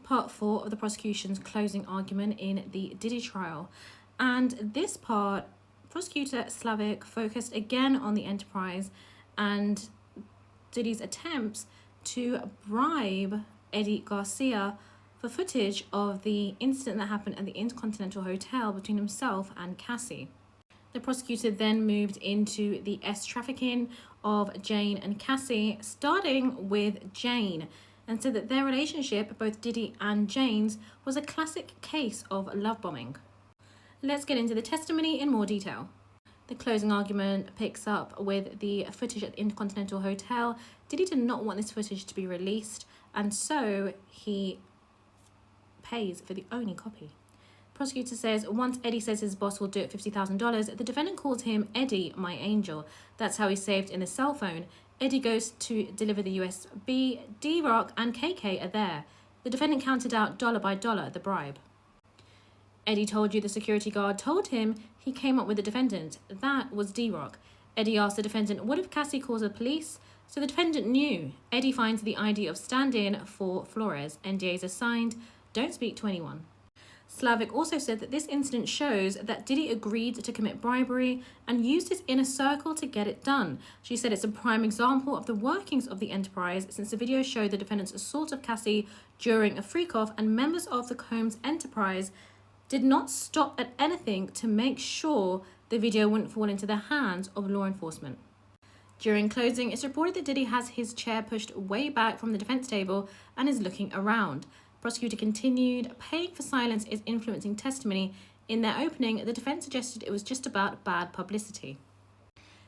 part 4 of the prosecution's closing argument in the Diddy trial. And this part, prosecutor Slavic focused again on the enterprise and Diddy's attempts to bribe Eddie Garcia for footage of the incident that happened at the Intercontinental Hotel between himself and Cassie. The prosecutor then moved into the trafficking of Jane and Cassie, starting with Jane, and said that their relationship, both Diddy and Jane's, was a classic case of love bombing. Let's get into the testimony in more detail. The closing argument picks up with the footage at the Intercontinental Hotel. Diddy did not want this footage to be released, and so he pays for the only copy. Prosecutor says once Eddie says his boss will do it $50,000, the defendant calls him Eddie, my angel. That's how he's saved in the cell phone. Eddie goes to deliver the USB. D-Rock and KK are there. The defendant counted out dollar by dollar the bribe. Eddie told you the security guard told him he came up with the defendant. That was D-Rock. Eddie asked the defendant, what if Cassie calls the police? So the defendant knew. Eddie finds the ID of stand-in for Flores. NDAs are signed. Don't speak to anyone. Slavic also said that this incident shows that Diddy agreed to commit bribery and used his inner circle to get it done. She said it's a prime example of the workings of the enterprise, since the video showed the defendant's assault of Cassie during a freak-off, and members of the Combs enterprise did not stop at anything to make sure the video wouldn't fall into the hands of law enforcement. During closing, it's reported that Diddy has his chair pushed way back from the defense table and is looking around. Prosecutor continued, paying for silence is influencing testimony. In their opening, the defense suggested it was just about bad publicity.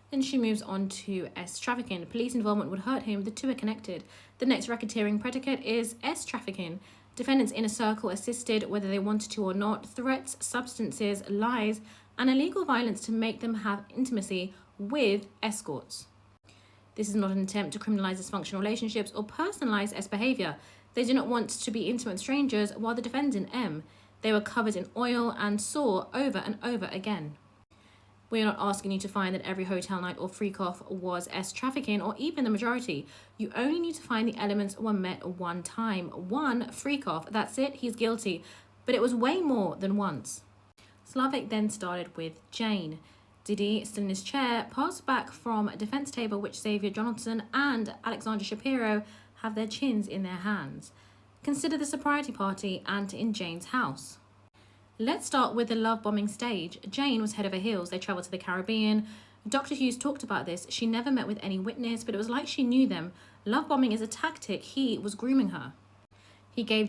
Then she moves on to trafficking. Police involvement would hurt him. The two are connected. The next racketeering predicate is trafficking. Defendants' inner circle assisted, whether they wanted to or not, threats, substances, lies, and illegal violence to make them have intimacy with escorts. This is not an attempt to criminalize dysfunctional relationships or personalize S behavior. They do not want to be intimate with strangers, while the defendant M. They were covered in oil and saw over and over again. We are not asking you to find that every hotel night or freak-off was trafficking, or even the majority. You only need to find the elements were met one time. One freak-off, that's it, he's guilty. But it was way more than once. Slavic then started with Jane. Diddy, still in his chair, passed back from a defense table which Xavier Johnson and Alexandra Shapiro have their chins in their hands. Consider the sobriety party and in Jane's house. Let's start with the love bombing stage. Jane was head over heels. They traveled to the Caribbean. Dr. Hughes talked about this. She never met with any witness, but it was like she knew them. Love bombing is a tactic. He was grooming her. He gave